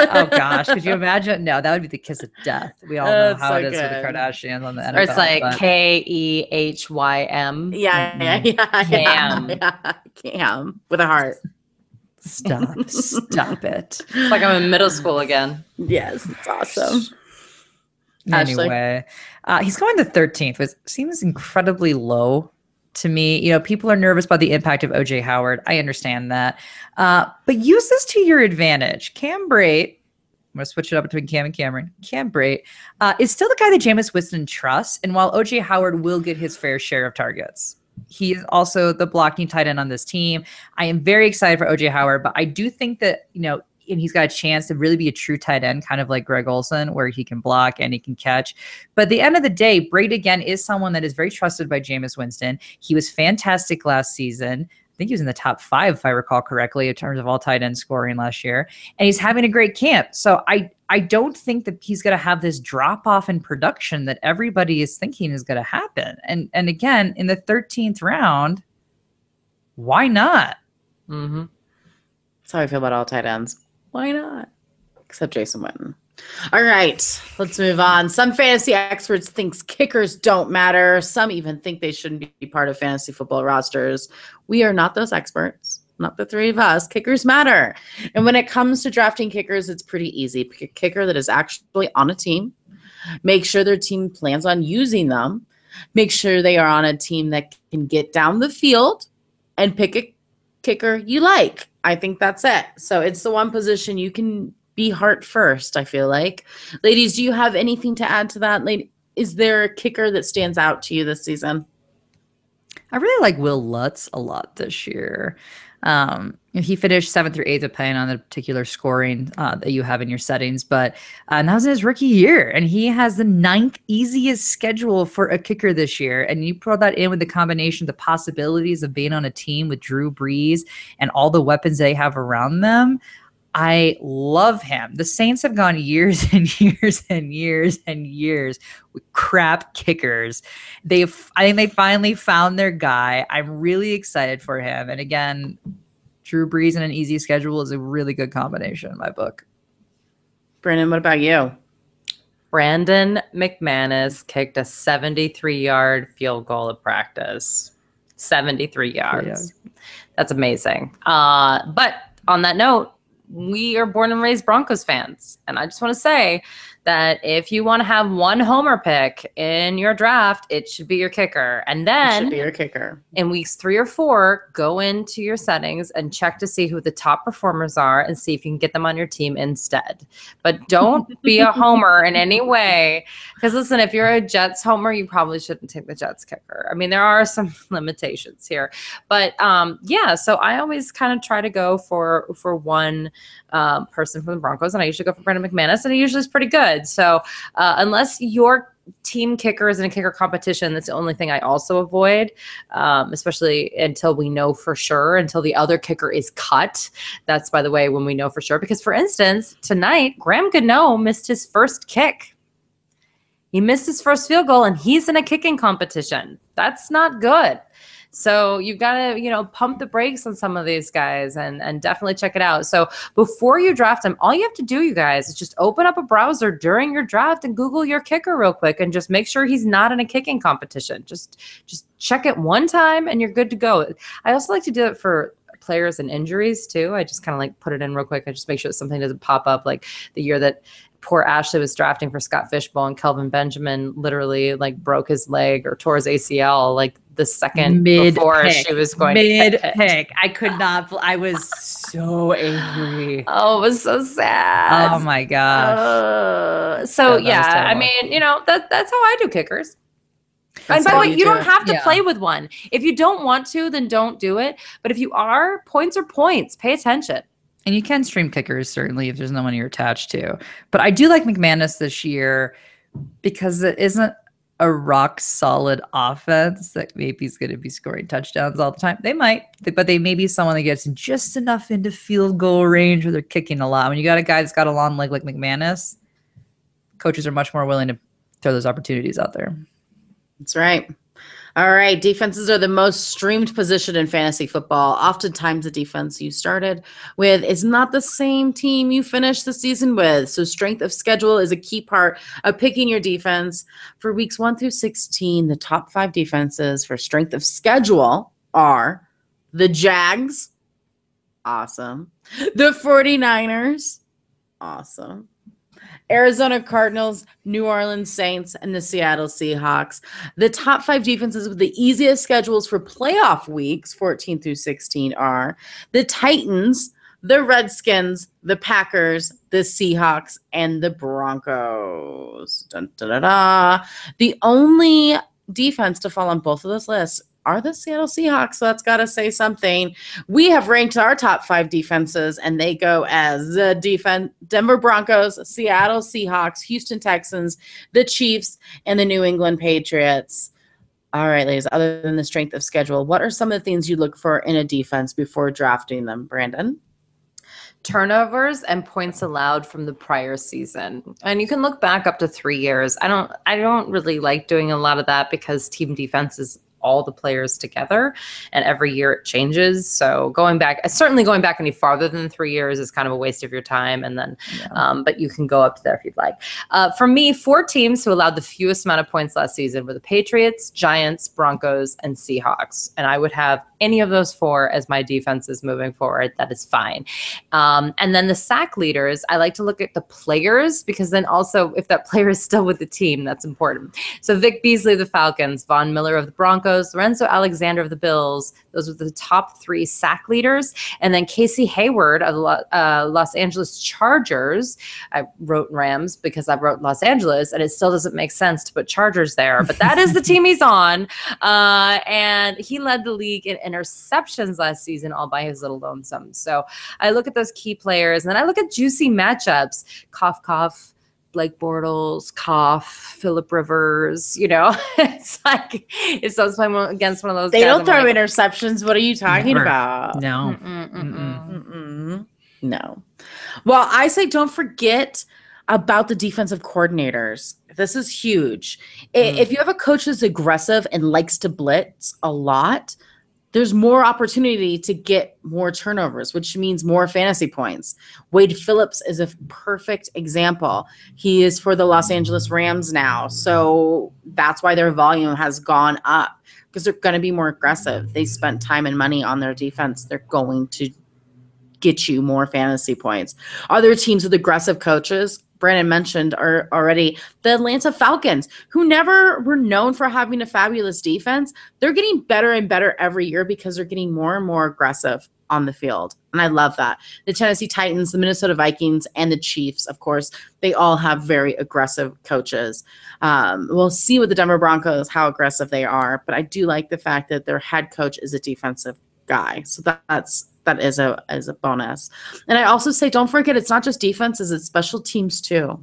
oh gosh, could you imagine? No, that would be the kiss of death. We all know how it is with the Kardashians on the NFL. Or it's like Kehm. Yeah. Cam with a heart. Stop it. It's like I'm in middle school again. Yes, it's awesome. Anyway, he's going to 13th, which seems incredibly low to me. You know, people are nervous about the impact of OJ Howard. I understand that. But use this to your advantage. Cam Braid, I'm going to switch it up between Cam and Cameron. Cam Braid is still the guy that Jameis Winston trusts. And while OJ Howard will get his fair share of targets, he is also the blocking tight end on this team. I am very excited for OJ Howard, but I do think that, you know, and he's got a chance to really be a true tight end, kind of like Greg Olsen, where he can block and he can catch. But at the end of the day, Braid, again, is someone that is very trusted by Jameis Winston. He was fantastic last season. I think he was in the top 5, if I recall correctly, in terms of all tight end scoring last year. And he's having a great camp. So I don't think that he's going to have this drop-off in production that everybody is thinking is going to happen. And again, in the 13th round, why not? Mm-hmm. That's how I feel about all tight ends. Why not? Except Jason Witten. All right, let's move on. Some fantasy experts think kickers don't matter. Some even think they shouldn't be part of fantasy football rosters. We are not those experts. Not the three of us. Kickers matter. And when it comes to drafting kickers, it's pretty easy. Pick a kicker that is actually on a team. Make sure their team plans on using them. Make sure they are on a team that can get down the field, and pick a kicker you like. I think that's it. So it's the one position you can be heart first, I feel like. Ladies, do you have anything to add to that? Is there a kicker that stands out to you this season? I really like Will Lutz a lot this year. He finished 7th or 8th depending on the particular scoring that you have in your settings, but that was in his rookie year, and he has the 9th easiest schedule for a kicker this year. And you put that in with the combination, the possibilities of being on a team with Drew Brees and all the weapons they have around them. I love him. The Saints have gone years and years and years and years with crap kickers. I think they finally found their guy. I'm really excited for him. And again, Drew Brees and an easy schedule is a really good combination in my book. Brandon, what about you? Brandon McManus kicked a 73-yard field goal at practice. 73 yards. Yeah. That's amazing. But on that note, we are born and raised Broncos fans. And I just want to say that if you want to have one homer pick in your draft, it should be your kicker. And then it should be your kicker. In weeks 3 or 4, go into your settings and check to see who the top performers are and see if you can get them on your team instead. But don't be a homer in any way. Because listen, if you're a Jets homer, you probably shouldn't take the Jets kicker. I mean, there are some limitations here. But yeah, so I always kind of try to go for one person from the Broncos, and I usually go for Brandon McManus, and he usually is pretty good. So unless your team kicker is in a kicker competition, that's the only thing I also avoid, especially until we know for sure, until the other kicker is cut. That's, by the way, when we know for sure. Because, for instance, tonight, Graham Gano missed his first kick. He missed his first field goal, and he's in a kicking competition. That's not good. So you've got to, pump the brakes on some of these guys and definitely check it out. So before you draft them, all you have to do, you guys, is just open up a browser during your draft and Google your kicker real quick and just make sure he's not in a kicking competition. Just check it one time and you're good to go. I also like to do it for players and injuries too. I just kind of like put it in real quick. I just make sure that something doesn't pop up, like the year that poor Ashley was drafting for Scott Fishbowl and Kelvin Benjamin literally like broke his leg or tore his ACL like the second before she was going mid-pick. I could not. I was so angry. Oh, it was so sad. Oh my gosh. So yeah, I mean, that's how I do kickers. And by the way, you don't have to play with one. If you don't want to, then don't do it. But if you are, points are points. Pay attention. And you can stream kickers, certainly, if there's no one you're attached to. But I do like McManus this year because it isn't a rock solid offense that maybe is going to be scoring touchdowns all the time. They might, but they may be someone that gets just enough into field goal range where they're kicking a lot. When you got a guy that's got a long leg like McManus, coaches are much more willing to throw those opportunities out there. That's right. All right. Defenses are the most streamed position in fantasy football. Oftentimes, the defense you started with is not the same team you finished the season with. So, strength of schedule is a key part of picking your defense. For weeks 1 through 16, the top 5 defenses for strength of schedule are the Jags. Awesome. The 49ers. Awesome. Arizona Cardinals, New Orleans Saints, and the Seattle Seahawks. The top 5 defenses with the easiest schedules for playoff weeks, 14 through 16, are the Titans, the Redskins, the Packers, the Seahawks, and the Broncos. Dun, da, da, da. The only defense to fall on both of those lists are the Seattle Seahawks, so that's got to say something. We have ranked our top 5 defenses, and they go as the Denver Broncos, Seattle Seahawks, Houston Texans, the Chiefs, and the New England Patriots. All right, ladies, other than the strength of schedule, what are some of the things you look for in a defense before drafting them, Brandon? Turnovers and points allowed from the prior season. And you can look back up to 3 years. I don't really like doing a lot of that because team defenses all the players together, and every year it changes. So certainly going back any farther than 3 years is kind of a waste of your time. And then, but you can go up to there if you'd like. For me, 4 teams who allowed the fewest amount of points last season were the Patriots, Giants, Broncos, and Seahawks. And I would have any of those 4 as my defenses moving forward. That is fine. And then the sack leaders, I like to look at the players, because then also if that player is still with the team, that's important. So Vic Beasley of the Falcons, Von Miller of the Broncos, Lorenzo Alexander of the Bills. Those were the top 3 sack leaders. And then Casey Hayward of the Los Angeles Chargers. I wrote Rams because I wrote Los Angeles, and it still doesn't make sense to put Chargers there, but that is the team he's on. And he led the league in interceptions last season all by his little lonesome. So I look at those key players, and then I look at juicy matchups. Cough, cough. Blake Bortles, cough, Phillip Rivers, it's like if someone's playing against one of those they guys, don't throw interceptions. What are you talking about? No. No. Well, I say don't forget about the defensive coordinators. This is huge. If you have a coach that's aggressive and likes to blitz a lot, there's more opportunity to get more turnovers, which means more fantasy points. Wade Phillips is a perfect example. He is for the Los Angeles Rams now. So that's why their volume has gone up, because they're going to be more aggressive. They spent time and money on their defense. They're going to get you more fantasy points. Other teams with aggressive coaches, Brandon mentioned already, the Atlanta Falcons, who never were known for having a fabulous defense. They're getting better and better every year because they're getting more and more aggressive on the field. And I love that. The Tennessee Titans, the Minnesota Vikings, and the Chiefs, of course, they all have very aggressive coaches. We'll see with the Denver Broncos how aggressive they are, but I do like the fact that their head coach is a defensive guy. So that is a bonus. And I also say, don't forget, it's not just defenses, it's special teams too.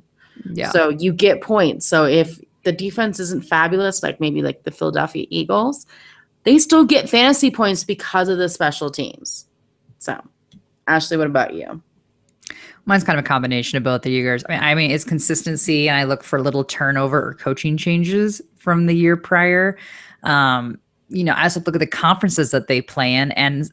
Yeah. So you get points. So if the defense isn't fabulous, like maybe like the Philadelphia Eagles, they still get fantasy points because of the special teams. So Ashley, what about you? Mine's kind of a combination of both the years. I mean, it's consistency, and I look for little turnover or coaching changes from the year prior. I also look at the conferences that they play in, and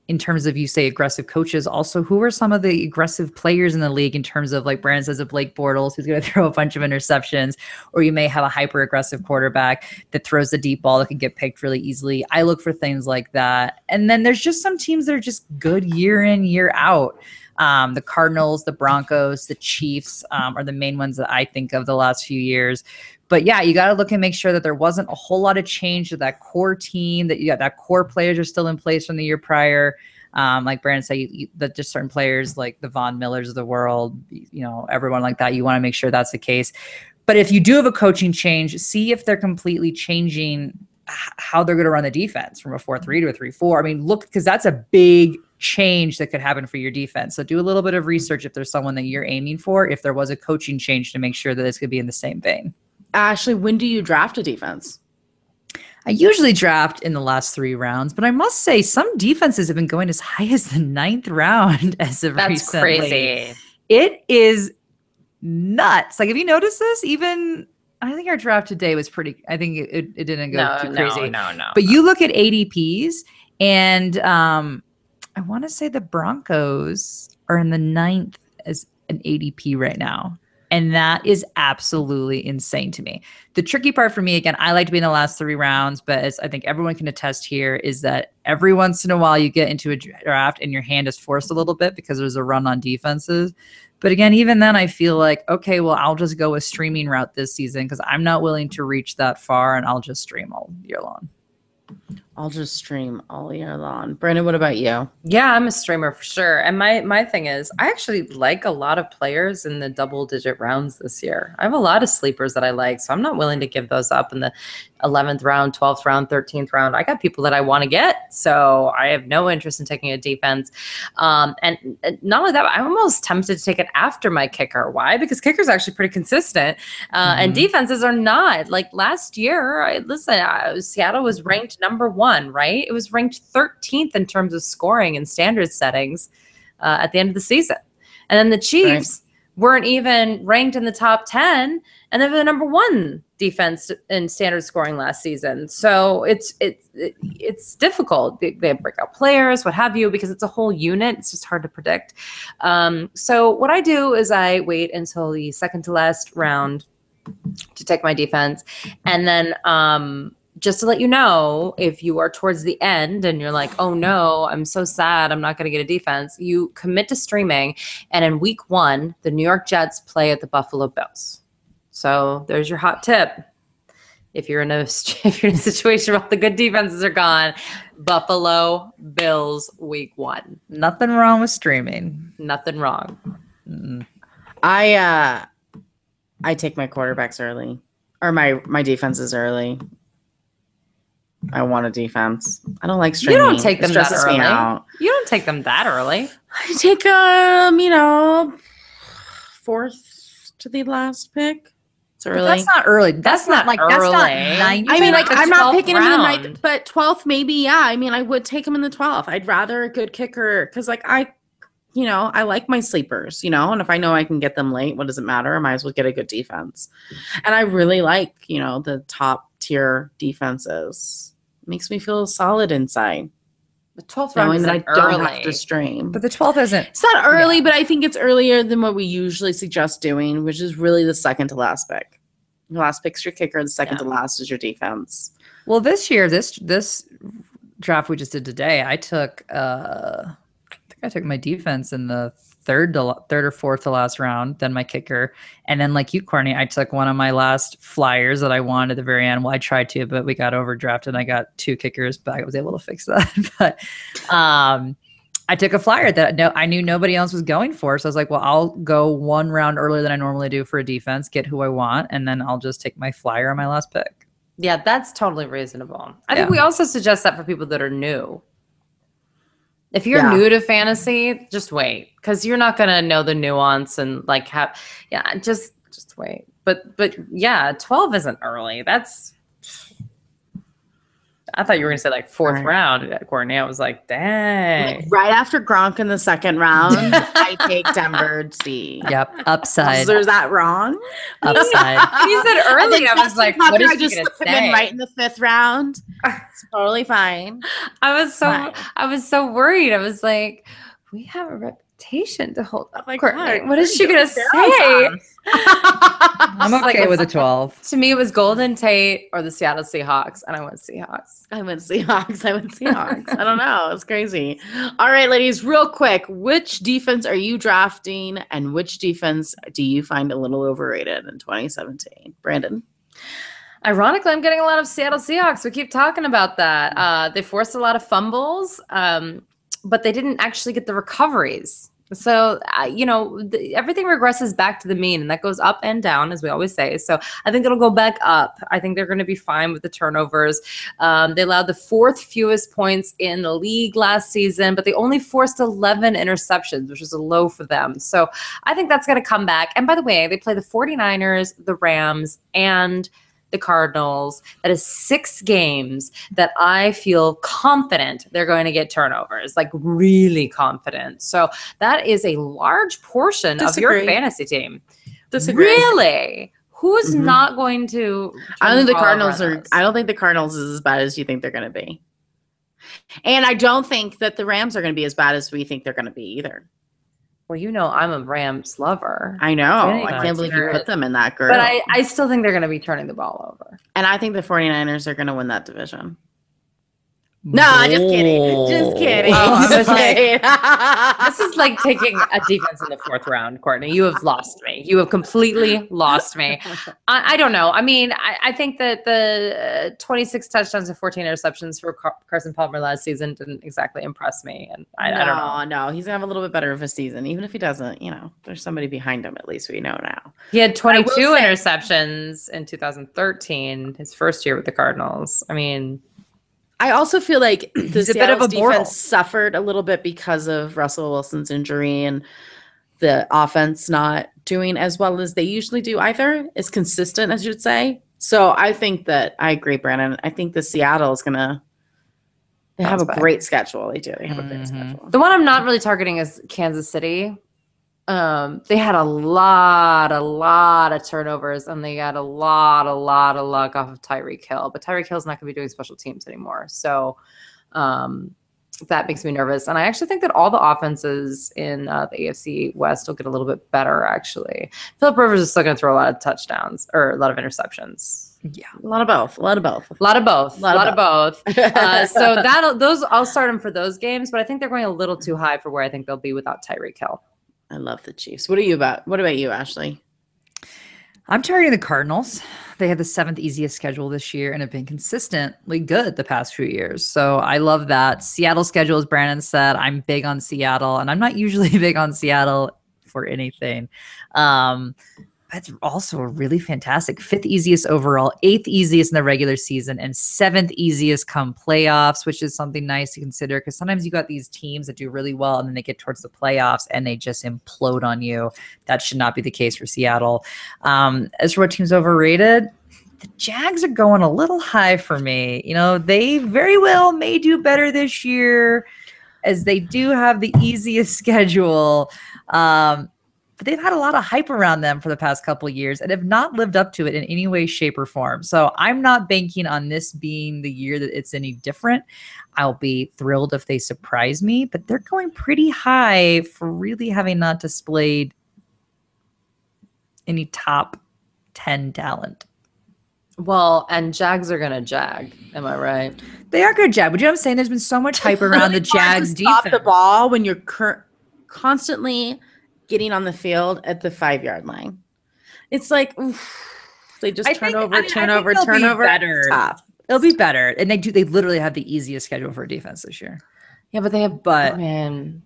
in terms of, you say, aggressive coaches, also who are some of the aggressive players in the league in terms of, like Brandon says, a Blake Bortles who's going to throw a bunch of interceptions, or you may have a hyper aggressive quarterback that throws the deep ball that can get picked really easily. I look for things like that. And then there's just some teams that are just good year in, year out. The Cardinals, the Broncos, the Chiefs are the main ones that I think of the last few years. But yeah, you got to look and make sure that there wasn't a whole lot of change to that core team, that you got that core players are still in place from the year prior. Like Brandon said, that just certain players like the Von Millers of the world, everyone like that, you want to make sure that's the case. But if you do have a coaching change, see if they're completely changing how they're going to run the defense from a 4-3 to a 3-4. I mean, look, because that's a big change that could happen for your defense. So do a little bit of research if there's someone that you're aiming for, if there was a coaching change, to make sure that this could be in the same vein. Ashley, when do you draft a defense? I usually draft in the last 3 rounds, but I must say some defenses have been going as high as the 9th round as of recently. That's crazy. It is nuts. Like, have you noticed this? Even I think our draft today was pretty. I think it didn't go too crazy. No. But you look at ADPs, and I want to say the Broncos are in the 9th as an ADP right now. And that is absolutely insane to me. The tricky part for me, again, I like to be in the last 3 rounds, but as I think everyone can attest here, is that every once in a while you get into a draft and your hand is forced a little bit because there's a run on defenses. But again, even then I feel like, okay, well, I'll just go a streaming route this season because I'm not willing to reach that far, and I'll just stream all year long. I'll just stream all year long. Brandon, what about you? Yeah, I'm a streamer for sure. And my thing is, I actually like a lot of players in the double-digit rounds this year. I have a lot of sleepers that I like, so I'm not willing to give those up in the 11th round, 12th round, 13th round. I got people that I want to get, so I have no interest in taking a defense. And not only that, I'm almost tempted to take it after my kicker. Why? Because kicker's actually pretty consistent, and defenses are not. Like last year, Seattle was ranked number 1, right? It was ranked 13th in terms of scoring and standard settings at the end of the season. And then the Chiefs weren't even ranked in the top 10, and they were the number 1 defense in standard scoring last season. So it's difficult. They break out players, what have you, because it's a whole unit. It's just hard to predict. So what I do is I wait until the second to last round to take my defense, and then just to let you know, if you are towards the end and you're like, oh no, I'm so sad, I'm not going to get a defense, you commit to streaming. And in week 1, the New York Jets play at the Buffalo Bills. So there's your hot tip. If you're in a situation where the good defenses are gone, Buffalo Bills week 1. Nothing wrong with streaming. Nothing wrong. I take my quarterbacks early, or my defenses early. I want a defense. I don't like streaming. You don't take them that early. You don't take them that early. I take 4th to the last pick. It's early. But that's not early. That's not early. That's not 9. I mean, like, I'm not picking him in the round. 9th, but 12th maybe. Yeah, I mean, I would take him in the 12th. I'd rather a good kicker because, like, I like my sleepers, and if I know I can get them late, what does it matter? I might as well get a good defense. And I really like, the top tier defenses. It makes me feel solid inside. The 12th round is I don't have to stream. But the 12th isn't. It's not early, but I think it's earlier than what we usually suggest doing, which is really the second to last pick. The last pick's your kicker. The second to last is your defense. Well, this year, this draft we just did today, I took I took my defense in the third or fourth to last round, then my kicker. And then like you, Courtney, I took one of my last flyers that I wanted at the very end. Well, I tried to, but we got overdrafted and I got 2 kickers, but I was able to fix that. But I took a flyer that I knew nobody else was going for. So I was like, well, I'll go 1 round earlier than I normally do for a defense, get who I want, and then I'll just take my flyer on my last pick. Yeah, that's totally reasonable. I think we also suggest that for people that are new. If you're new to fantasy, just wait, because you're not gonna know the nuance and like just wait. But yeah, 12 isn't early. I thought you were gonna say like 4th round, Courtney. I was like, dang. Like right after Gronk in the 2nd round, I take Denver C. Yep, upside. So is that wrong? Upside. You said early. I was like, what is she gonna say? Right in the 5th round. It's totally fine. I was so worried. I was like, we have a reputation to hold up. Like, Courtney, what is she gonna say? I'm okay with a 12. To me, it was Golden Tate or the Seattle Seahawks, and I went Seahawks. I went Seahawks. I don't know. It's crazy. All right, ladies, real quick. Which defense are you drafting, and which defense do you find a little overrated in 2017? Brandon? Ironically, I'm getting a lot of Seattle Seahawks. We keep talking about that. They forced a lot of fumbles, but they didn't actually get the recoveries. So, everything regresses back to the mean, and that goes up and down, as we always say. So I think it'll go back up. I think they're going to be fine with the turnovers. They allowed the 4th fewest points in the league last season, but they only forced 11 interceptions, which is a low for them. So I think that's going to come back. And by the way, they play the 49ers, the Rams, and the Cardinals. That is 6 games that I feel confident they're going to get turnovers, like really confident. So that is a large portion of your fantasy team. Really? Who's not going to? I don't think the Cardinals are. I don't think the Cardinals is as bad as you think they're going to be. And I don't think that the Rams are going to be as bad as we think they're going to be either. Well, I'm a Rams lover. I know. I can't believe you put them in that group. But I still think they're going to be turning the ball over. And I think the 49ers are going to win that division. No, just kidding. Just kidding. This is like taking a defense in the 4th round, Courtney. You have lost me. You have completely lost me. I don't know. I mean, I think that the 26 touchdowns and 14 interceptions for Carson Palmer last season didn't exactly impress me. And I don't know. No, he's going to have a little bit better of a season. Even if he doesn't, there's somebody behind him, at least we know now. He had 22 interceptions in 2013, his first year with the Cardinals. I mean... I also feel like the Seattle's defense suffered a little bit because of Russell Wilson's injury and the offense not doing as well as they usually do either, as consistent, as you'd say. So I think that I agree, Brandon. I think the Seattle is going to – they have a great schedule. They do. They have a great schedule. The one I'm not really targeting is Kansas City. They had a lot of turnovers, and they got a lot of luck off of Tyreek Hill. But Tyreek Hill's not going to be doing special teams anymore. So that makes me nervous. And I actually think that all the offenses in the AFC West will get a little bit better, actually. Phillip Rivers is still going to throw a lot of touchdowns or a lot of interceptions. Yeah, a lot of both. So I'll start them for those games, but I think they're going a little too high for where I think they'll be without Tyreek Hill. I love the Chiefs. What about you, Ashley? I'm targeting the Cardinals. They had the 7th easiest schedule this year and have been consistently good the past few years. So I love that. Seattle's schedule, as Brandon said, I'm big on Seattle, and I'm not usually big on Seattle for anything. That's also a really fantastic 5th easiest overall, 8th easiest in the regular season, and 7th easiest come playoffs, which is something nice to consider because sometimes you got these teams that do really well and then they get towards the playoffs and they just implode on you. That should not be the case for Seattle. As for what team's overrated, the Jags are going a little high for me. They very well may do better this year as they do have the easiest schedule. But they've had a lot of hype around them for the past couple of years and have not lived up to it in any way, shape, or form. So I'm not banking on this being the year that it's any different. I'll be thrilled if they surprise me, but they're going pretty high for really having not displayed any top 10 talent. Well, and Jags are going to jag. Am I right? They are going to jag. But you know what I'm saying? There's been so much hype around the Jags defense. Stop the ball when you're constantly getting on the field at the 5-yard line. It's like they just turn over. Better. It'll be better. And they literally have the easiest schedule for defense this year. Yeah, but they have but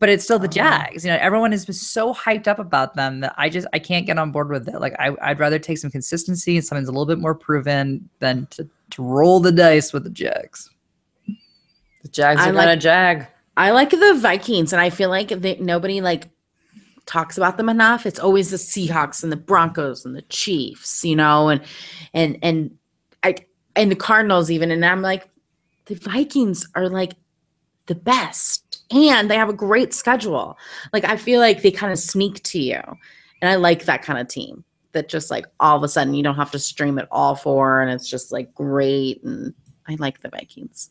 it's still the Jags. Everyone has been so hyped up about them that I can't get on board with it. Like I'd rather take some consistency and something's a little bit more proven than to roll the dice with the Jags. The Jags are gonna jag. I like the Vikings, and I feel like nobody talks about them enough. It's always the Seahawks and the Broncos and the Chiefs, and the Cardinals even. And I'm like, the Vikings are the best, and they have a great schedule. I feel like they kind of sneak to you, and I like that kind of team that just all of a sudden you don't have to stream it all for, and it's just great. And I like the Vikings.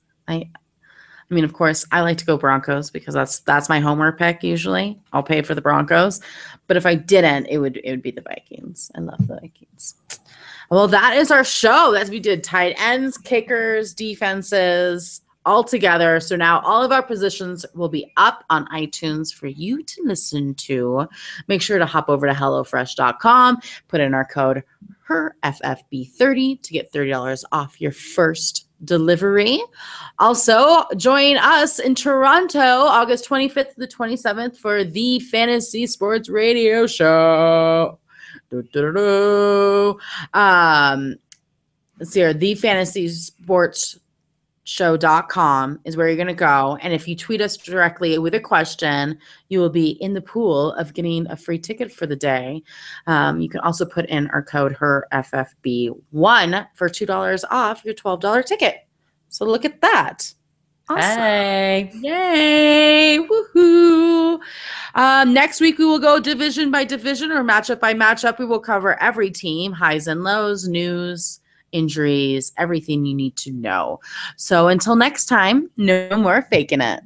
I mean, of course, I like to go Broncos because that's my homer pick usually. I'll pay for the Broncos. But if I didn't, it would be the Vikings. I love the Vikings. Well, that is our show. As we did tight ends, kickers, defenses, all together. So now all of our positions will be up on iTunes for you to listen to. Make sure to hop over to HelloFresh.com, put in our code HERFFB30 to get $30 off your first delivery. Also, join us in Toronto, August 25th to the 27th for the Fantasy Sports Radio Show. Let's see here. The Fantasy Sports Show.com is where you're going to go. And if you tweet us directly with a question, you will be in the pool of getting a free ticket for the day. You can also put in our code HERFFB1 for $2 off your $12 ticket. So look at that. Awesome. Hey. Yay. Woohoo. Next week, we will go division by division or matchup by matchup. We will cover every team, highs and lows, news, injuries, everything you need to know. So until next time, no more faking it.